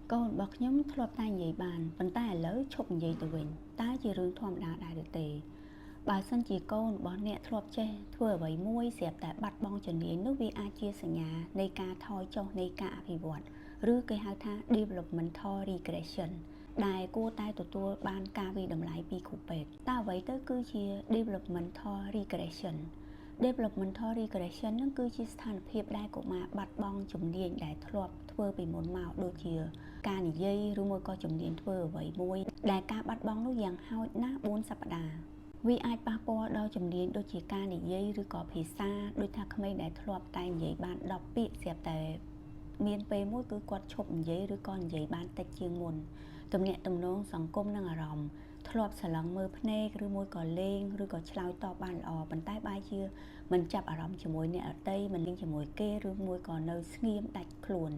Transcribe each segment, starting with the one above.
con bậc nhóm thọp tai vậy bàn bàn tay lỡ chụp vậy từ mình ta chỉ rương thòm đá đại được tề bà sân chỉ con bón nhẹ thọp che thua với môi xẹp tại bạt bong chuẩn đến nước vi a chia sẻ nhàในការថយចុះនៃការអភិវឌ្ឍឬគេហៅថា developmental regression ដែលគួរតែទទួលបានការវិតម្លៃពីគ្រូពេទ្យតើអ្វីទៅគឺជា developmental regression developmental regression នឹងគឺជាស្ថានភាពដែលកុមារបាត់បង់ជំនាញដែលធ្លាប់ធ្វើពីមុនមកដូចជាការនិយាយឬមួយក៏ជំនាញធ្វើអ្វីមួយដែលការបាត់បង់នោះយ៉ាងហោចណាស់4សប្តាហ៍វាអាចប៉ះពាល់ដល់ជំនាញដូចជាការនិយាយឬក៏ភាសាដូចថាក្មេងដែលធ្លាប់តែនិយាយបាន10ពាក្យស្រាប់តែមានពេលមួយគឺគាត់ឈប់និយាយឬក៏និយាយបានតិចជាងមុនទំនាក់ទំនងសង្គមនិងអារម្មណ៍ធ្លាប់ស្រឡឹងមើលភ្នែកឬមួយក៏លេងឬក៏ឆ្លើយតបបានល្អប៉ុន្តែបែរជាមិនចាប់អារម្មណ៍ជាមួយអ្នកដទៃមិនលេងជាមួយគេឬមួយក៏នៅស្ងៀមដាច់ខ្លួន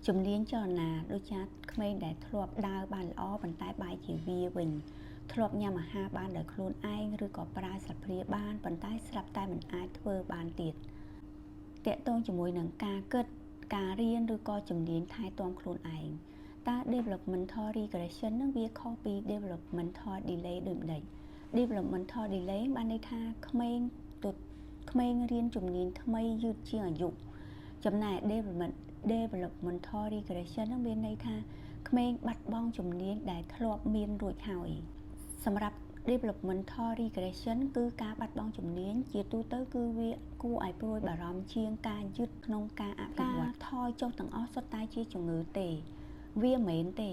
ជំនាញចលនាដូចជាក្មេងដែលធ្លាប់ដើរបានល្អប៉ុន្តែបែរជាវាវិញធ្លាប់ញ៉ាំអាហារបានដោយខ្លួនឯងឬក៏ប្រើស្លាបព្រាបានប៉ុន្តែស្រាប់តែមិនអាចធ្វើបានទៀតតាក់ទងជាមួយនឹងការគិតការរៀនឬក៏ជំនាញថែទាំខ្លួនឯងតើ developmental regression នឹងវាខុសពី developmental delay ដូចម្ដេច developmental delay បានន័យថាក្មេងរៀនជំនាញថ្មីយឺតជាងអាយុចំណែក developmental regression នឹងមានន័យថាក្មេងបាត់បង់ជំនាញដែលធ្លាប់មានរួចហើយសម្រាប់ developmental regression គឺការបាត់បង់ជំនាញជាទូទៅគឺវាគួរឲ្យព្រួយបារម្ភជាងការយឺតក្នុងការអភិវឌ្ឍថយចុះទាំងអស់សុទ្ធតែជាជំងឺទេវាមិនមែនទេ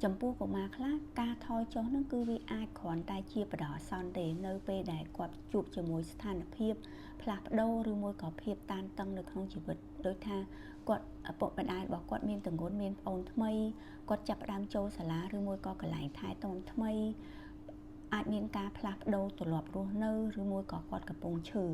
ចំពោះកុមារខ្លះការថយចុះនោះគឺវាអាចគ្រាន់តែជាបដិអាសន្នទេនៅពេលដែលគាត់ជួបជាមួយស្ថានភាពផ្លាស់ប្ដូរឬមួយក៏ភាពតានតឹងនៅក្នុងជីវិតដូចថាគាត់ឪពុកម្ដាយរបស់គាត់មានទង្ងន់មានប្អូនថ្មីគាត់ចាប់ផ្ដើមចូលសាលាឬមួយក៏កន្លែងថែទាំថ្មីអាចមានការផ្លាស់ប្ដូរទម្លាប់រស់នៅឬមួយក៏គាត់កំពុងឈឺ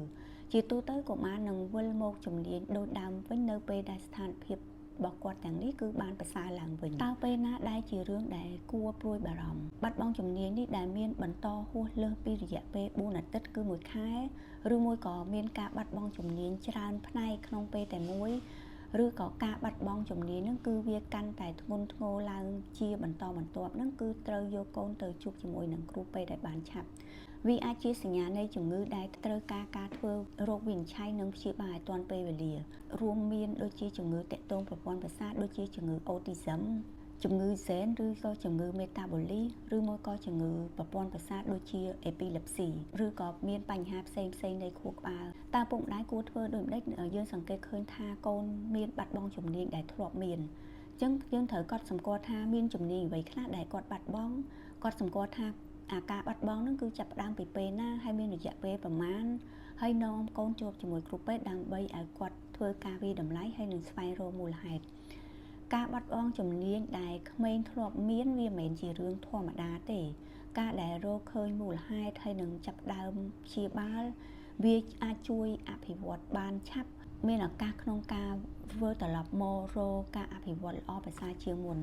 ជាទូទៅកុមារនឹងវិលមកជំនាញដូចដើមវិញនៅពេលដែលស្ថានភាពរបស់គាត់ទាំងនេះគឺបានប្រសើរឡើងវិញតើពេលណាដែលជារឿងដែលគួរព្រួយបារម្ភបាត់បង់ជំនាញនេះដែលមានបន្តហួសលើសពីរយៈពេល4អាទិត្យគឺ1ខែឬមួយក៏មានការបាត់បង់ជំនាញច្រើនផ្នែកក្នុងពេលតែមួយឬក៏ការបាត់បង់ជំនាញនឹងគឺវាកាន់តែធ្ងន់ធ្ងរឡើងជាបន្តបន្ទាប់នឹងគឺត្រូវយកកូនទៅជួបជាមួយនឹងគ្រូពេទ្យដែលបានឆាប់វាអាចជាសញ្ញានៃជំងឺដែលត្រូវការធ្វើរោគវិនិច្ឆ័យនិងព្យាបាលឲ្យទាន់ពេលវេលារួមមានដូចជាជំងឺទាក់ទងប្រព័ន្ធប្រសាទដូចជាជំងឺ autism ជំងឺ Zen ឬក៏ជំងឺ metabolic ឬមកក៏ជំងឺប្រព័ន្ធប្រសាទដូចជា epilepsy ឬក៏មានបញ្ហាផ្សេងនៃខួរក្បាលតើពុកម្ដាយគួរធ្វើដូចម្ដេចយើងសង្កេតឃើញថាកូនមានបាត់បង់ជំនាញដែលធ្លាប់មានអញ្ចឹងយើងត្រូវកត់សម្គាល់ថាមានជំនាញអ្វីខ្លះដែលគាត់បាត់បង់គាត់សម្គាល់ថាការបាត់បង់ហ្នឹងគឺចាប់ផ្ដើមពីពេលណាហើយមានរយៈពេលប្រមាណហើយនាំកូនជួបជាមួយគ្រូពេទ្យដើម្បីឲ្យគាត់ធ្វើការវិតម្លៃហើយនឹងស្វែងរកមូលហេតុការបាត់បង់ជំនាញដែលក្មេងធ្លាប់មានវាមិនមែនជារឿងធម្មតាទេការដែលរកឃើញមូលហេតុហើយនឹងចាប់ផ្ដើមព្យាបាលវាអាចជួយអភិវឌ្ឍបានឆាប់មានឱកាសក្នុងការធ្វើត្រឡប់មករកការអភិវឌ្ឍល្អប្រសើរជាងមុន